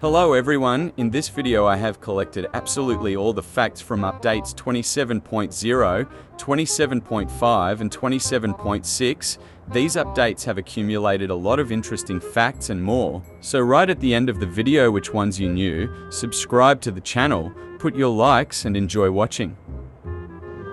Hello everyone, in this video I have collected absolutely all the facts from updates 27.0, 27.5 and 27.6. These updates have accumulated a lot of interesting facts and more. So right at the end of the video, which ones you knew, subscribe to the channel, put your likes and enjoy watching.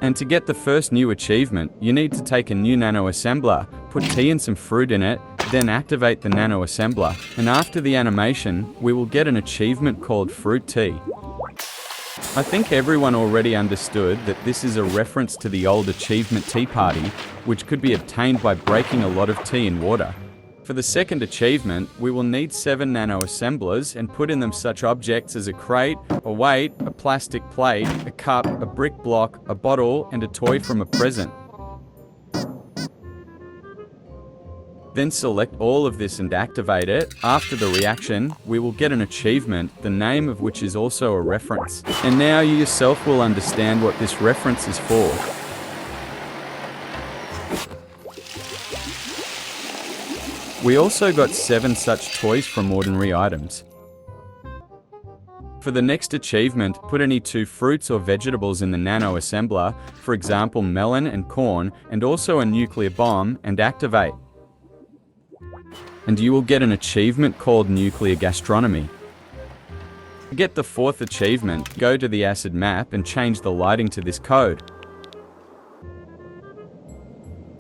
And to get the first new achievement, you need to take a new nano assembler, put tea and some fruit in it, then activate the nano assembler. And after the animation, we will get an achievement called fruit tea. I think everyone already understood that this is a reference to the old achievement tea party, which could be obtained by breaking a lot of tea in water. For the second achievement, we will need 7 nano assemblers and put in them such objects as a crate, a weight, a plastic plate, a cup, a brick block, a bottle, and a toy from a present. Then select all of this and activate it. After the reaction, we will get an achievement, the name of which is also a reference. And now you yourself will understand what this reference is for. We also got 7 such toys from ordinary items. For the next achievement, put any 2 fruits or vegetables in the nano assembler, for example melon and corn, and also a nuclear bomb, and activate. And you will get an achievement called nuclear gastronomy. To get the 4th achievement, go to the acid map and change the lighting to this code.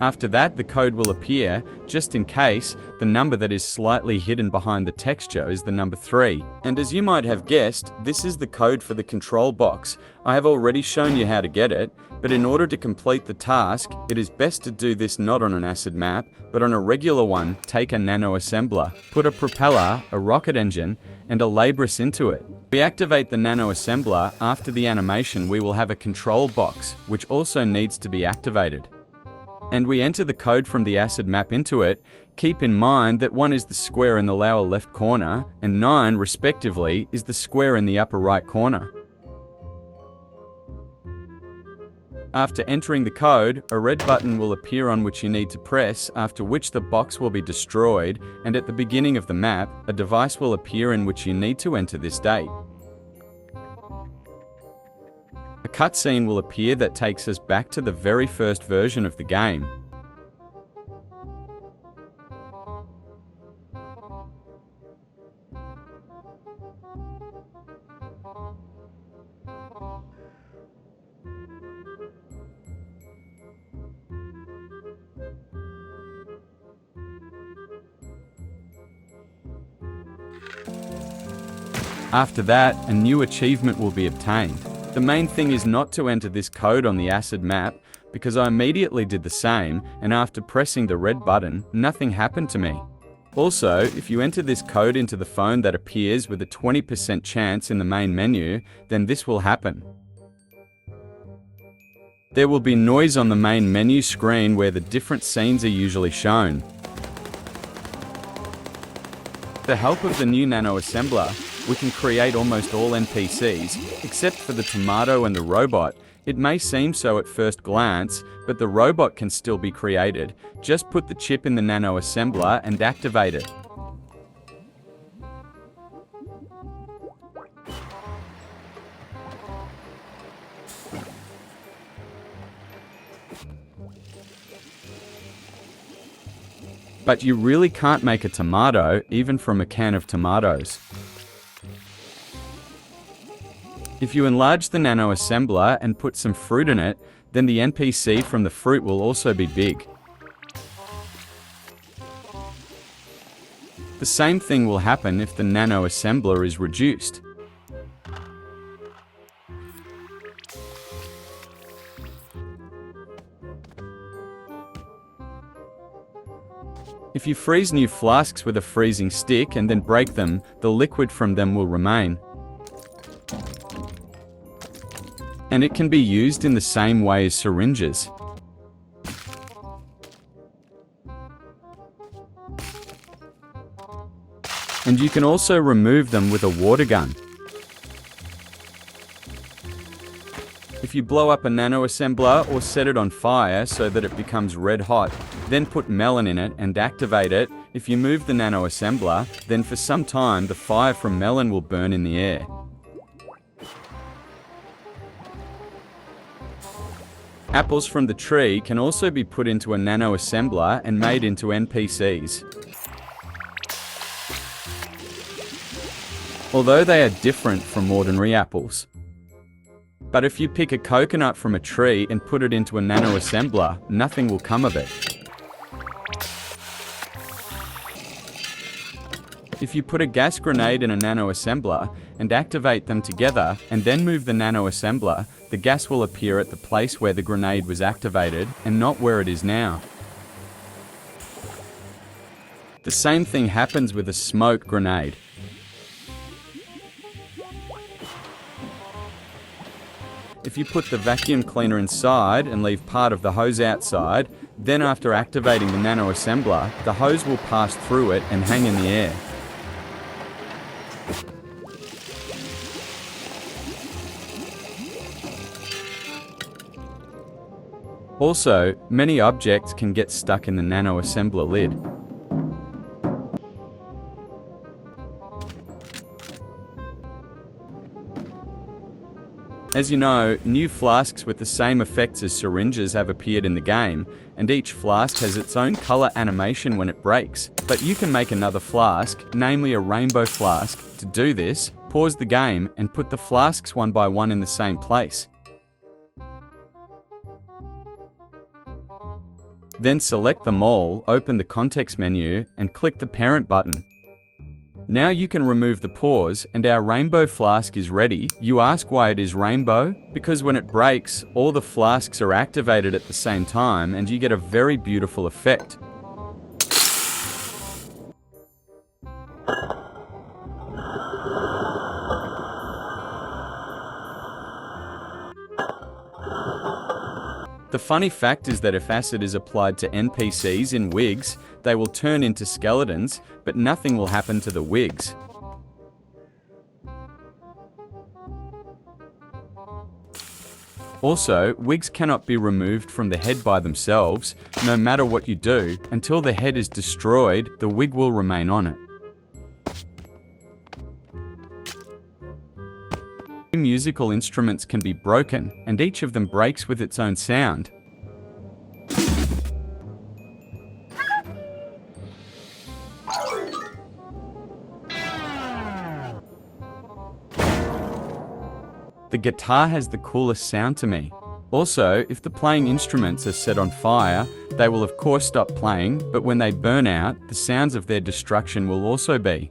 After that, the code will appear. Just in case, the number that is slightly hidden behind the texture is the number 3. And as you might have guessed, this is the code for the control box. I have already shown you how to get it, but in order to complete the task, it is best to do this not on an acid map, but on a regular one. Take a nano assembler, put a propeller, a rocket engine, and a labris into it. We activate the nano assembler. After the animation, we will have a control box, which also needs to be activated. And we enter the code from the acid map into it. Keep in mind that 1 is the square in the lower left corner, and 9, respectively, is the square in the upper right corner. After entering the code, a red button will appear on which you need to press, after which the box will be destroyed, and at the beginning of the map, a device will appear in which you need to enter this date. A cutscene will appear that takes us back to the very first version of the game. After that, a new achievement will be obtained. The main thing is not to enter this code on the acid map, because I immediately did the same, and after pressing the red button, nothing happened to me. Also, if you enter this code into the phone that appears with a 20% chance in the main menu, then this will happen. There will be noise on the main menu screen where the different scenes are usually shown. With the help of the new nano assembler, we can create almost all NPCs, except for the tomato and the robot. It may seem so at first glance, but the robot can still be created. Just put the chip in the nano assembler and activate it. But you really can't make a tomato, even from a can of tomatoes. If you enlarge the nano assembler and put some fruit in it, then the NPC from the fruit will also be big. The same thing will happen if the nano assembler is reduced. If you freeze new flasks with a freezing stick and then break them, the liquid from them will remain. And it can be used in the same way as syringes. And you can also remove them with a water gun. If you blow up a nano assembler or set it on fire so that it becomes red hot, then put melon in it and activate it, If you move the nano assembler, then for some time the fire from Melon will burn in the air. Apples from the tree can also be put into a nano assembler and made into NPCs. Although they are different from ordinary apples. But if you pick a coconut from a tree and put it into a nano assembler, nothing will come of it. If you put a gas grenade in a nano assembler and activate them together and then move the nano assembler, the gas will appear at the place where the grenade was activated and not where it is now. The same thing happens with a smoke grenade. If you put the vacuum cleaner inside and leave part of the hose outside, then after activating the nano assembler, the hose will pass through it and hang in the air. Also, many objects can get stuck in the nano assembler lid. As you know, new flasks with the same effects as syringes have appeared in the game, and each flask has its own color animation when it breaks. But you can make another flask, namely a rainbow flask. To do this, pause the game and put the flasks one by one in the same place. Then select them all, open the context menu, and click the parent button. Now you can remove the pause and our rainbow flask is ready. You ask why it is rainbow? Because when it breaks, all the flasks are activated at the same time and you get a very beautiful effect. The funny fact is that if acid is applied to NPCs in wigs, they will turn into skeletons, but nothing will happen to the wigs. Also, wigs cannot be removed from the head by themselves. No matter what you do, until the head is destroyed, the wig will remain on it. Musical instruments can be broken, and each of them breaks with its own sound. The guitar has the coolest sound to me. Also, if the playing instruments are set on fire, they will of course stop playing, but when they burn out, the sounds of their destruction will also be.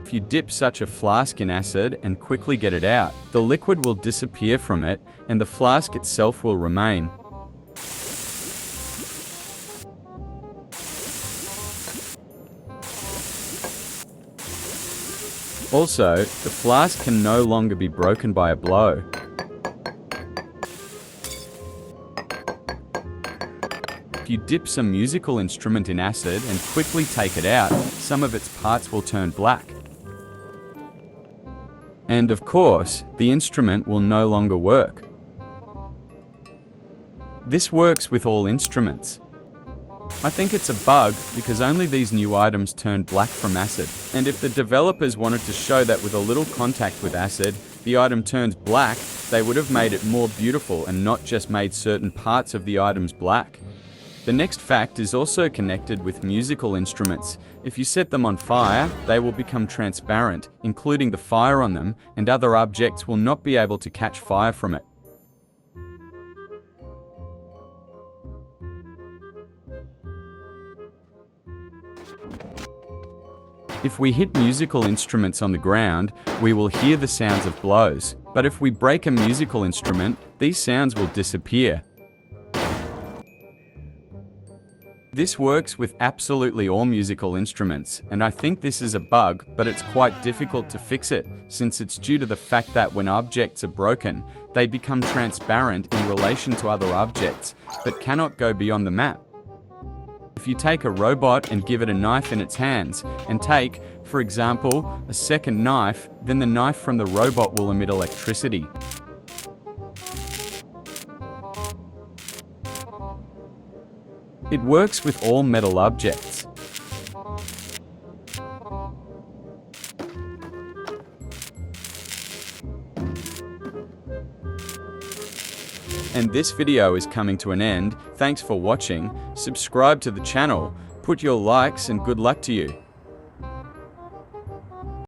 If you dip such a flask in acid and quickly get it out, the liquid will disappear from it and the flask itself will remain. Also, the flask can no longer be broken by a blow. If you dip some musical instrument in acid and quickly take it out, some of its parts will turn black. And of course, the instrument will no longer work. This works with all instruments. I think it's a bug because only these new items turn black from acid. And if the developers wanted to show that with a little contact with acid, the item turns black, they would have made it more beautiful and not just made certain parts of the items black. The next fact is also connected with musical instruments. If you set them on fire, they will become transparent, including the fire on them, and other objects will not be able to catch fire from it. If we hit musical instruments on the ground, we will hear the sounds of blows. But if we break a musical instrument, these sounds will disappear. This works with absolutely all musical instruments, and I think this is a bug, but it's quite difficult to fix it, since it's due to the fact that when objects are broken, they become transparent in relation to other objects, but cannot go beyond the map. If you take a robot and give it a knife in its hands, and take, for example, a second knife, then the knife from the robot will emit electricity. It works with all metal objects. And this video is coming to an end. Thanks for watching. Subscribe to the channel, put your likes, and good luck to you.